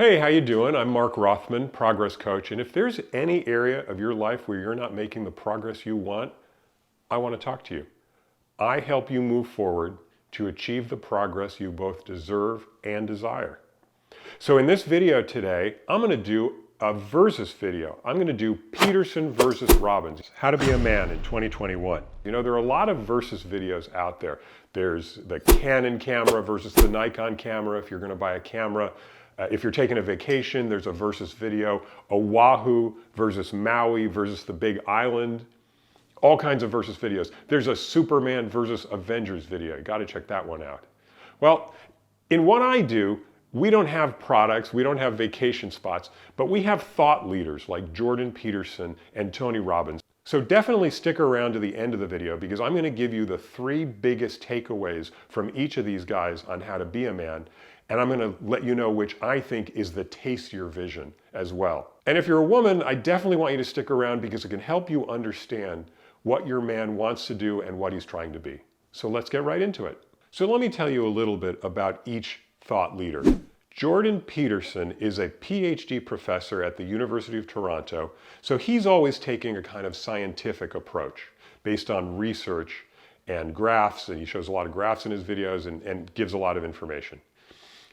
Hey, how you doing? I'm Mark Rothman, Progress Coach, and if there's any area of your life where you're not making the progress you want, I want to talk to you. I help you move forward to achieve the progress you both deserve and desire. So in this video today, I'm going to do a versus video. I'm going to do Peterson versus Robbins, how to be a man in 2021. You know, there are a lot of versus videos out there. There's the Canon camera versus the Nikon camera if you're going to buy a camera. If you're taking a vacation, there's a versus video. Oahu versus Maui versus the Big Island. All kinds of versus videos. There's a Superman versus Avengers video. You got to check that one out. Well, in what I do, we don't have products, we don't have vacation spots, but we have thought leaders like Jordan Peterson and Tony Robbins. So definitely stick around to the end of the video because I'm going to give you the 3 biggest takeaways from each of these guys on how to be a man. And I'm going to let you know which I think is the tastier vision as well. And if you're a woman, I definitely want you to stick around because it can help you understand what your man wants to do and what he's trying to be. So let's get right into it. So let me tell you a little bit about each thought leader. Jordan Peterson is a PhD professor at the University of Toronto, so he's always taking a kind of scientific approach based on research and graphs, and he shows a lot of graphs in his videos and gives a lot of information.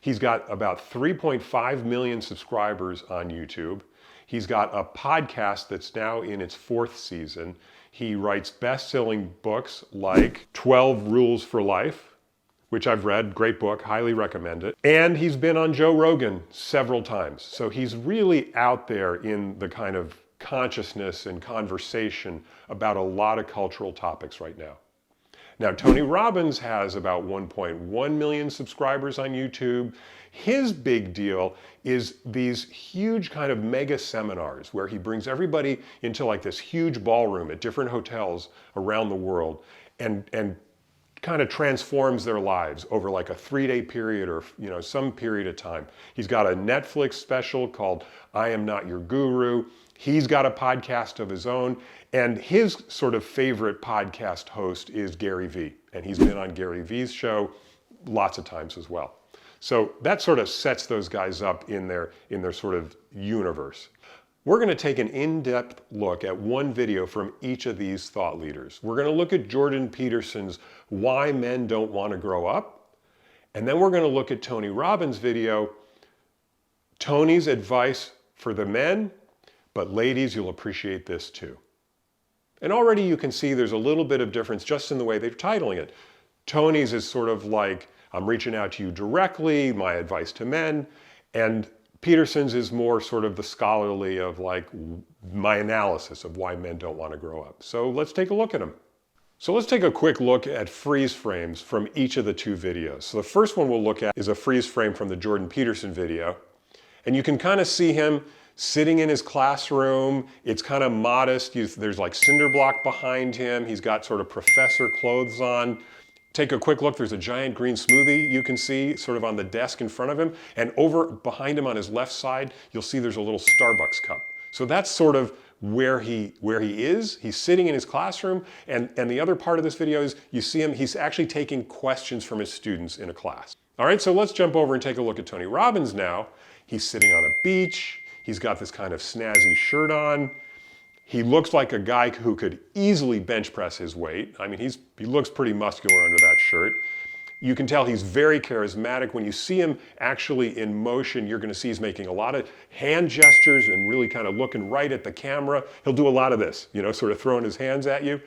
He's got about 3.5 million subscribers on YouTube. He's got a podcast that's now in its 4th season. He writes best-selling books like 12 Rules for Life, which I've read, great book, highly recommend it. And he's been on Joe Rogan several times. So he's really out there in the kind of consciousness and conversation about a lot of cultural topics right now. Now, Tony Robbins has about 1.1 million subscribers on YouTube. His big deal is these huge kind of mega seminars where he brings everybody into like this huge ballroom at different hotels around the world and kind of transforms their lives over like a 3-day period or some period of time. He's got a Netflix special called I Am Not Your Guru. He's got a podcast of his own, and his sort of favorite podcast host is Gary Vee, and he's been on Gary Vee's show lots of times as well. So that sort of sets those guys up in their sort of universe. We're going to take an in-depth look at one video from each of these thought leaders. We're going to look at Jordan Peterson's Why Men Don't Want to Grow Up, and then we're going to look at Tony Robbins' video, Tony's advice for the men, but ladies, you'll appreciate this too. And already you can see there's a little bit of difference just in the way they're titling it. Tony's is sort of like, I'm reaching out to you directly, my advice to men, and Peterson's is more sort of the scholarly of like my analysis of why men don't want to grow up. So let's take a look at them. So let's take a quick look at freeze frames from each of the 2 videos. So the first one we'll look at is a freeze frame from the Jordan Peterson video. And you can kind of see him sitting in his classroom. It's kind of modest. There's like cinder block behind him. He's got sort of professor clothes on. Take a quick look. There's a giant green smoothie you can see sort of on the desk in front of him. And over behind him on his left side, you'll see there's a little Starbucks cup. So that's sort of where he is. He's sitting in his classroom. And the other part of this video is you see him, he's actually taking questions from his students in a class. All right, so let's jump over and take a look at Tony Robbins now. He's sitting on a beach. He's got this kind of snazzy shirt on. He looks like a guy who could easily bench press his weight. I mean, he looks pretty muscular under that shirt. You can tell he's very charismatic. When you see him actually in motion, you're going to see he's making a lot of hand gestures and really kind of looking right at the camera. He'll do a lot of this, sort of throwing his hands at you.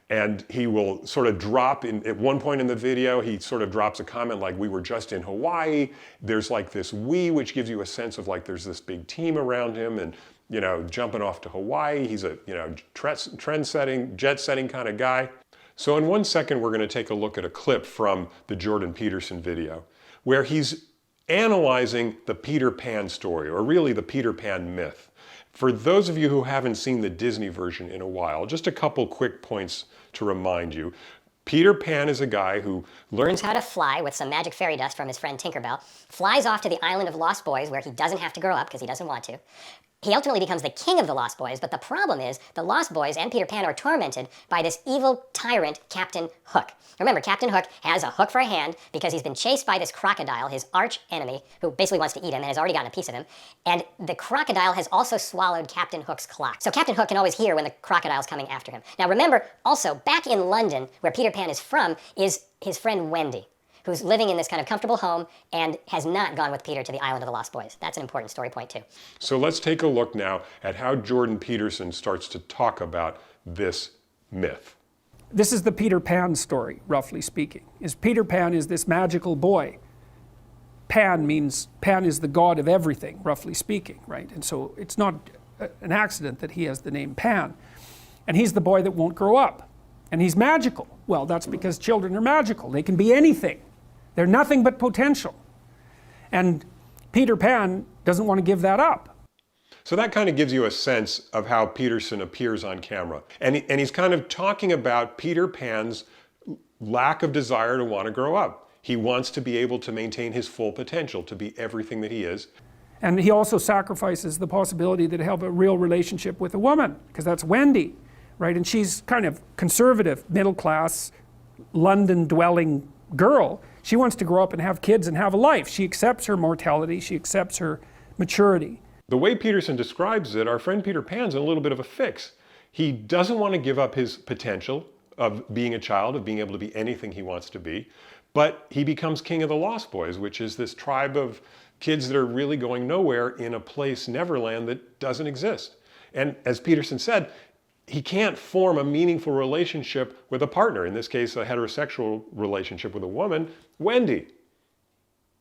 And he will sort of drop at one point in the video, he sort of drops a comment like, we were just in Hawaii. There's like this we, which gives you a sense of like there's this big team around him and, jumping off to Hawaii. He's a, trend-setting, jet-setting kind of guy. So in 1 second, we're going to take a look at a clip from the Jordan Peterson video where he's analyzing the Peter Pan story, or really the Peter Pan myth. For those of you who haven't seen the Disney version in a while, just a couple quick points to remind you. Peter Pan is a guy who learns how to fly with some magic fairy dust from his friend Tinkerbell, flies off to the island of lost boys where he doesn't have to grow up because he doesn't want to, He ultimately becomes the king of the Lost Boys, but the problem is the Lost Boys and Peter Pan are tormented by this evil tyrant, Captain Hook. Remember, Captain Hook has a hook for a hand because he's been chased by this crocodile, his arch enemy, who basically wants to eat him and has already gotten a piece of him. And the crocodile has also swallowed Captain Hook's clock. So Captain Hook can always hear when the crocodile's coming after him. Now remember, also, back in London, where Peter Pan is from, is his friend Wendy, who's living in this kind of comfortable home and has not gone with Peter to the island of the Lost Boys. That's an important story point too. So let's take a look now at how Jordan Peterson starts to talk about this myth. This is the Peter Pan story, roughly speaking. Peter Pan is this magical boy. Pan is the god of everything, roughly speaking, right? And so it's not an accident that he has the name Pan. And he's the boy that won't grow up. And he's magical. Well, that's because children are magical. They can be anything. They're nothing but potential. And Peter Pan doesn't want to give that up. So that kind of gives you a sense of how Peterson appears on camera. And he's kind of talking about Peter Pan's lack of desire to want to grow up. He wants to be able to maintain his full potential, to be everything that he is. And he also sacrifices the possibility that he'll have a real relationship with a woman, because that's Wendy, right? And she's kind of conservative, middle-class, London-dwelling girl. She wants to grow up and have kids and have a life. She accepts her mortality. She accepts her maturity. The way Peterson describes it, our friend Peter Pan's in a little bit of a fix. He doesn't want to give up his potential of being a child, of being able to be anything he wants to be, but he becomes king of the Lost Boys, which is this tribe of kids that are really going nowhere in a place, Neverland, that doesn't exist. And as Peterson said, he can't form a meaningful relationship with a partner, in this case a heterosexual relationship with a woman, Wendy,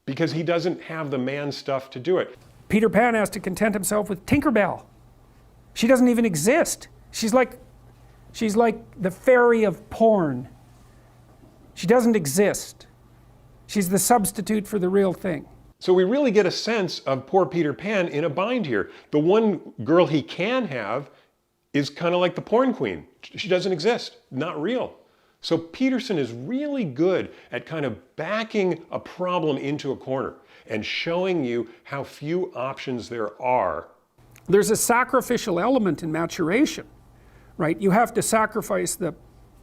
because he doesn't have the man stuff to do it. Peter Pan has to content himself with Tinkerbell. She doesn't even exist. She's like the fairy of porn. She doesn't exist. She's the substitute for the real thing. So we really get a sense of poor Peter Pan in a bind here. The one girl he can have is kind of like the porn queen. She doesn't exist, not real. So Peterson is really good at kind of backing a problem into a corner and showing you how few options there are. There's a sacrificial element in maturation, right? You have to sacrifice the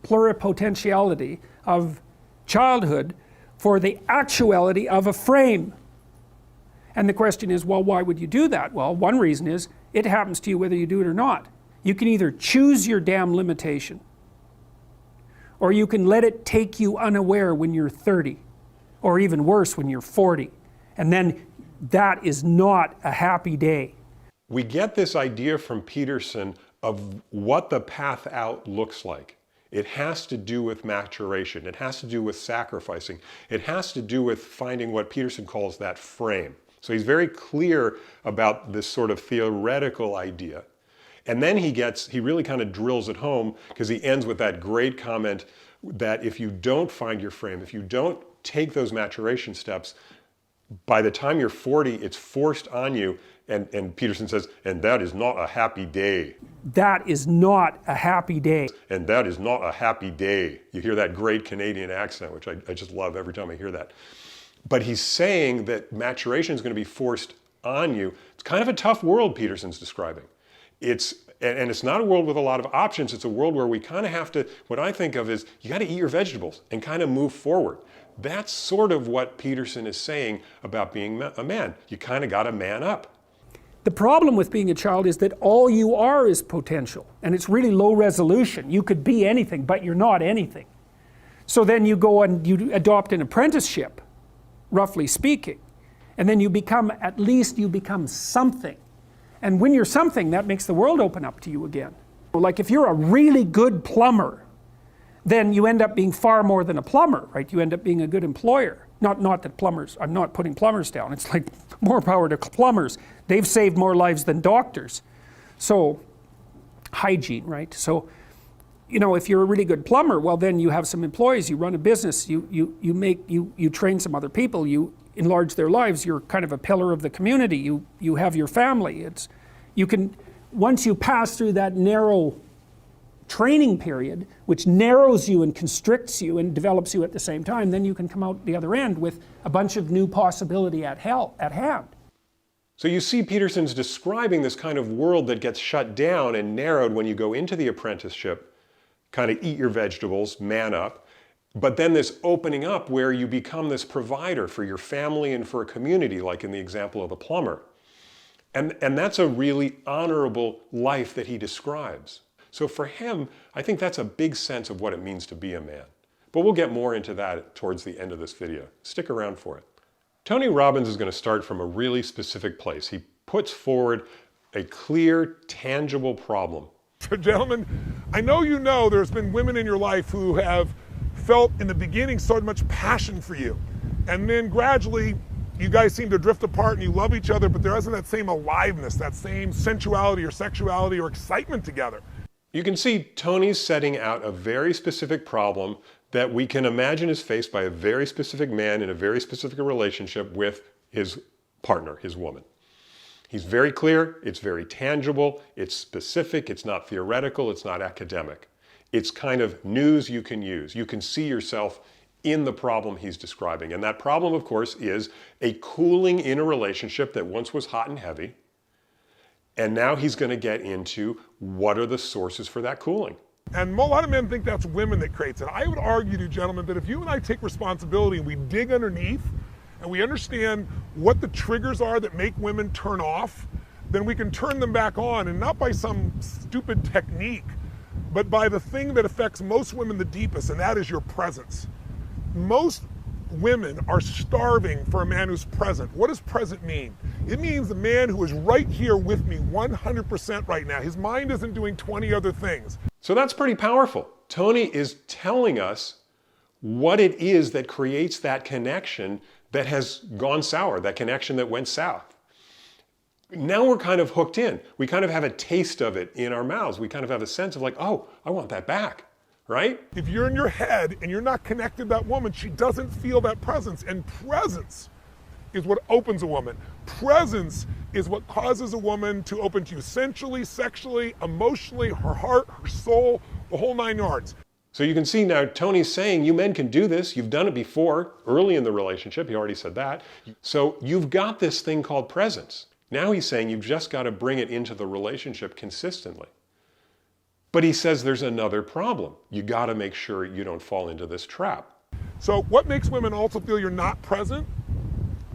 pluripotentiality of childhood for the actuality of a frame. And the question is, well, why would you do that? Well, one reason is it happens to you whether you do it or not. You can either choose your damn limitation, or you can let it take you unaware when you're 30, or even worse, when you're 40. And then that is not a happy day. We get this idea from Peterson of what the path out looks like. It has to do with maturation. It has to do with sacrificing. It has to do with finding what Peterson calls that frame. So he's very clear about this sort of theoretical idea. And then he really kind of drills it home, because he ends with that great comment that if you don't find your frame, if you don't take those maturation steps, by the time you're 40, it's forced on you. And Peterson says, and that is not a happy day. That is not a happy day. And that is not a happy day. You hear that great Canadian accent, which I just love every time I hear that. But he's saying that maturation is going to be forced on you. It's kind of a tough world Peterson's describing. And it's not a world with a lot of options. It's a world where we kind of have to, what I think of is, you got to eat your vegetables and kind of move forward. That's sort of what Peterson is saying about being a man. You kind of got to man up. The problem with being a child is that all you are is potential, and it's really low resolution. You could be anything, but you're not anything. So then you go and you adopt an apprenticeship, roughly speaking, and then at least you become something. And when you're something, that makes the world open up to you again. Like if you're a really good plumber, then you end up being far more than a plumber, right? You end up being a good employer. Not that plumbers, I'm not putting plumbers down. It's like more power to plumbers. They've saved more lives than doctors. So, hygiene, right? So, if you're a really good plumber, well then you have some employees, you run a business, you train some other people, you enlarge their lives, you're kind of a pillar of the community, you have your family. Once you pass through that narrow training period, which narrows you and constricts you and develops you at the same time, then you can come out the other end with a bunch of new possibility at hand. So you see Peterson's describing this kind of world that gets shut down and narrowed when you go into the apprenticeship, kind of eat your vegetables, man up, but then this opening up where you become this provider for your family and for a community, like in the example of the plumber. And that's a really honorable life that he describes. So for him, I think that's a big sense of what it means to be a man. But we'll get more into that towards the end of this video. Stick around for it. Tony Robbins is going to start from a really specific place. He puts forward a clear, tangible problem. So gentlemen, I know you know there's been women in your life who have felt in the beginning so much passion for you. And then gradually, you guys seem to drift apart and you love each other, but there isn't that same aliveness, that same sensuality or sexuality or excitement together. You can see Tony's setting out a very specific problem that we can imagine is faced by a very specific man in a very specific relationship with his partner, his woman. He's very clear, it's very tangible, it's specific, it's not theoretical, it's not academic. It's kind of news you can use. You can see yourself in the problem he's describing. And that problem, of course, is a cooling in a relationship that once was hot and heavy. And now he's going to get into what are the sources for that cooling. And a lot of men think that's women that creates it. I would argue to you, gentlemen, that if you and I take responsibility and we dig underneath and we understand what the triggers are that make women turn off, then we can turn them back on, and not by some stupid technique, but by the thing that affects most women the deepest, and that is your presence. Most women are starving for a man who's present. What does present mean? It means the man who is right here with me 100% right now. His mind isn't doing 20 other things. So that's pretty powerful. Tony is telling us what it is that creates that connection that has gone sour, that connection that went south. Now we're kind of hooked in. We kind of have a taste of it in our mouths. We kind of have a sense of like, oh, I want that back, right? If you're in your head and you're not connected to that woman, she doesn't feel that presence. And presence is what opens a woman. Presence is what causes a woman to open to you sensually, sexually, emotionally, her heart, her soul, the whole 9 yards. So you can see now Tony's saying you men can do this. You've done it before, early in the relationship. He already said that. So you've got this thing called presence. Now he's saying you've just got to bring it into the relationship consistently. But he says there's another problem. You got to make sure you don't fall into this trap. So what makes women also feel you're not present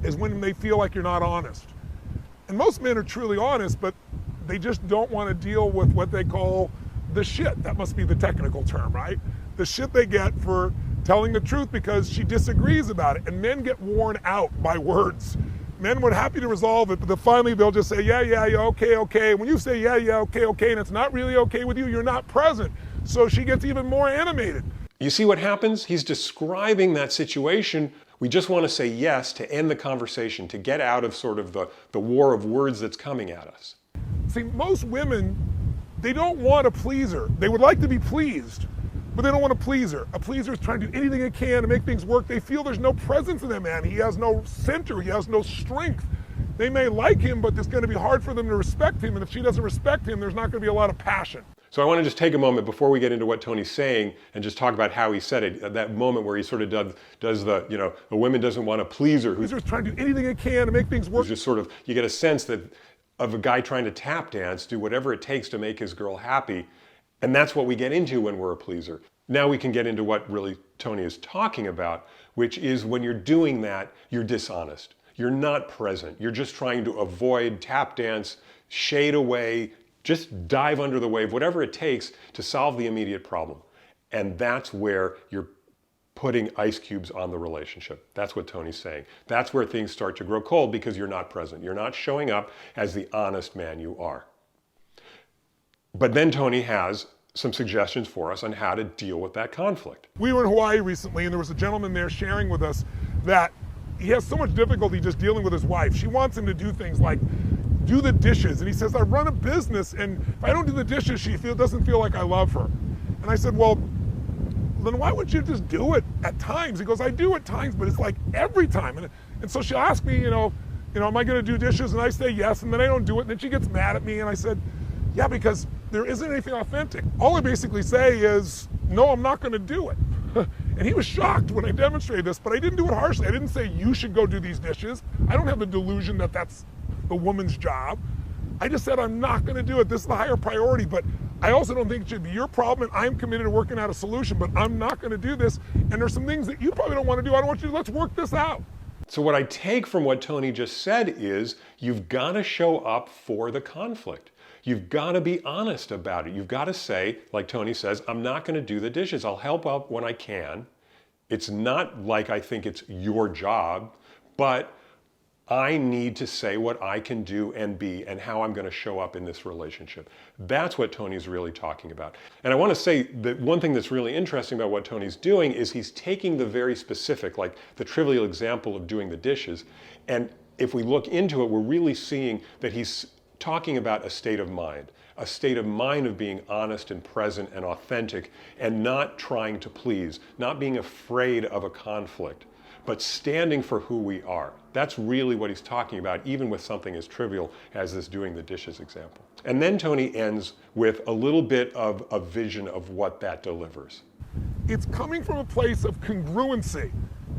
is when they feel like you're not honest. And most men are truly honest, but they just don't want to deal with what they call the shit. That must be the technical term, right? The shit they get for telling the truth because she disagrees about it. And men get worn out by words. Men were happy to resolve it, but then finally they'll just say, yeah, okay. When you say, yeah, okay, and it's not really okay with you, you're not present. So she gets even more animated. You see what happens? He's describing that situation. We just want to say yes to end the conversation, to get out of sort of the war of words that's coming at us. See, most women, they don't want a pleaser. They would like to be pleased, but they don't want a pleaser. A pleaser is trying to do anything they can to make things work. They feel there's no presence in that man. He has no center. He has no strength. They may like him, but it's going to be hard for them to respect him. And if she doesn't respect him, there's not going to be a lot of passion. So I want to just take a moment before we get into what Tony's saying and just talk about how he said it. That moment where he sort of does the, a woman doesn't want a pleaser. Who's just trying to do anything they can to make things work. Just sort of, you get a sense that of a guy trying to tap dance, do whatever it takes to make his girl happy. And that's what we get into when we're a pleaser. Now we can get into what really Tony is talking about, which is when you're doing that, you're dishonest. You're not present. You're just trying to avoid, tap dance, shade away, just dive under the wave, whatever it takes to solve the immediate problem. And that's where you're putting ice cubes on the relationship. That's what Tony's saying. That's where things start to grow cold because you're not present. You're not showing up as the honest man you are. But then Tony has some suggestions for us on how to deal with that conflict. We were in Hawaii recently and there was a gentleman there sharing with us that he has so much difficulty just dealing with his wife. She wants him to do things like do the dishes. And he says, I run a business and if I don't do the dishes, she doesn't feel like I love her. And I said, well, then why would you just do it at times? He goes, I do at times, but it's like every time. And so she'll ask me, am I going to do dishes? And I say yes, and then I don't do it. And then she gets mad at me. And I said, yeah, because there isn't anything authentic. All I basically say is, no, I'm not going to do it. And he was shocked when I demonstrated this, but I didn't do it harshly. I didn't say you should go do these dishes. I don't have the delusion that that's the woman's job. I just said I'm not going to do it. This is the higher priority, but I also don't think it should be your problem, and I'm committed to working out a solution, but I'm not going to do this. And there's some things that you probably don't want to do. I don't want you to, let's work this out. So what I take from what Tony just said is you've got to show up for the conflict. You've got to be honest about it. You've got to say, like Tony says, I'm not going to do the dishes. I'll help out when I can. It's not like I think it's your job, but I need to say what I can do and be and how I'm going to show up in this relationship. That's what Tony's really talking about. And I want to say that one thing that's really interesting about what Tony's doing is he's taking the very specific, like the trivial example of doing the dishes. And if we look into it, we're really seeing that he's talking about a state of mind of being honest and present and authentic and not trying to please, not being afraid of a conflict, but standing for who we are. That's really what he's talking about, even with something as trivial as this doing the dishes example. And then Tony ends with a little bit of a vision of what that delivers. It's coming from a place of congruency.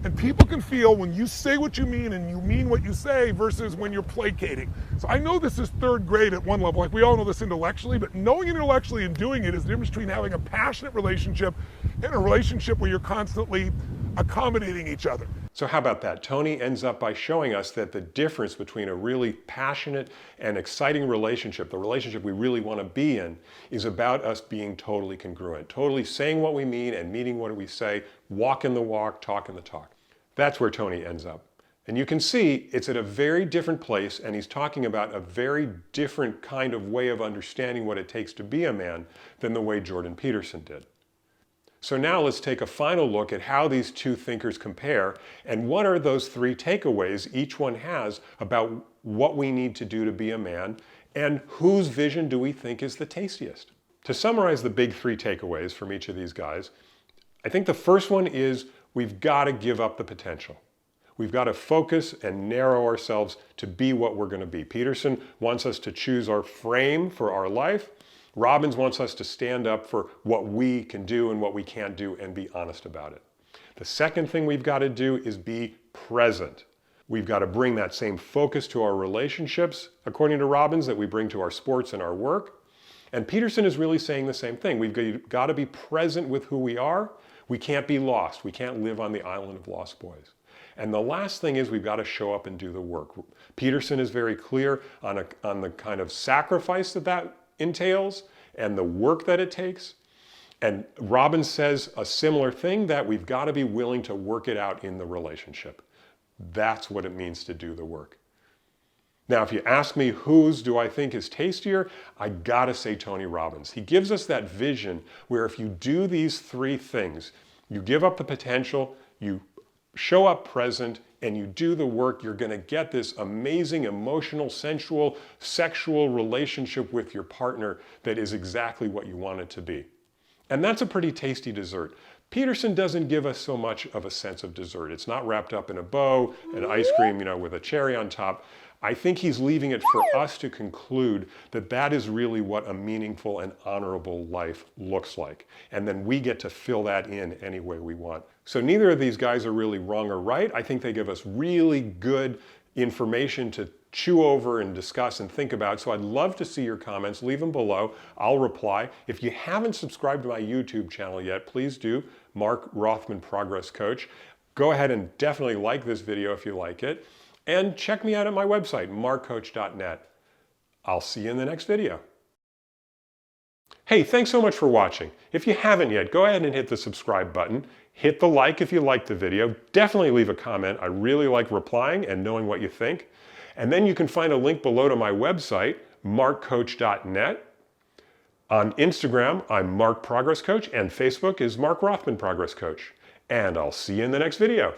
And people can feel when you say what you mean and you mean what you say versus when you're placating. So I know this is third grade at one level, like we all know this intellectually, but knowing it intellectually and doing it is the difference between having a passionate relationship and a relationship where you're constantly accommodating each other. So how about that? Tony ends up by showing us that the difference between a really passionate and exciting relationship, the relationship we really want to be in, is about us being totally congruent, totally saying what we mean and meaning what we say, walking the walk, talking the talk. That's where Tony ends up. And you can see it's at a very different place, and he's talking about a very different kind of way of understanding what it takes to be a man than the way Jordan Peterson did. So now let's take a final look at how these two thinkers compare and what are those three takeaways each one has about what we need to do to be a man and whose vision do we think is the tastiest. To summarize the big three takeaways from each of these guys, I think the first one is we've got to give up the potential. We've got to focus and narrow ourselves to be what we're going to be. Peterson wants us to choose our frame for our life. Robbins wants us to stand up for what we can do and what we can't do and be honest about it. The second thing we've got to do is be present. We've got to bring that same focus to our relationships, according to Robbins, that we bring to our sports and our work. And Peterson is really saying the same thing. We've got to be present with who we are. We can't be lost. We can't live on the island of lost boys. And the last thing is we've got to show up and do the work. Peterson is very clear on the kind of sacrifice that entails and the work that it takes. And Robbins says a similar thing, that we've got to be willing to work it out in the relationship. That's what it means to do the work. Now, if you ask me whose do I think is tastier, I gotta say Tony Robbins. He gives us that vision where if you do these three things, you give up the potential, you show up present, and you do the work, you're gonna get this amazing, emotional, sensual, sexual relationship with your partner that is exactly what you want it to be. And that's a pretty tasty dessert. Peterson doesn't give us so much of a sense of dessert. It's not wrapped up in a bow and ice cream, with a cherry on top. I think he's leaving it for us to conclude that that is really what a meaningful and honorable life looks like. And then we get to fill that in any way we want. So neither of these guys are really wrong or right. I think they give us really good information to chew over and discuss and think about. So I'd love to see your comments. Leave them below. I'll reply. If you haven't subscribed to my YouTube channel yet, please do. Mark Rothman, Progress Coach. Go ahead and definitely like this video if you like it. And check me out at my website, markcoach.net. I'll see you in the next video. Hey, thanks so much for watching. If you haven't yet, go ahead and hit the subscribe button. Hit the like if you liked the video. Definitely leave a comment. I really like replying and knowing what you think. And then you can find a link below to my website, markcoach.net. On Instagram, I'm Mark Progress Coach, and Facebook is Mark Rothman Progress Coach. And I'll see you in the next video.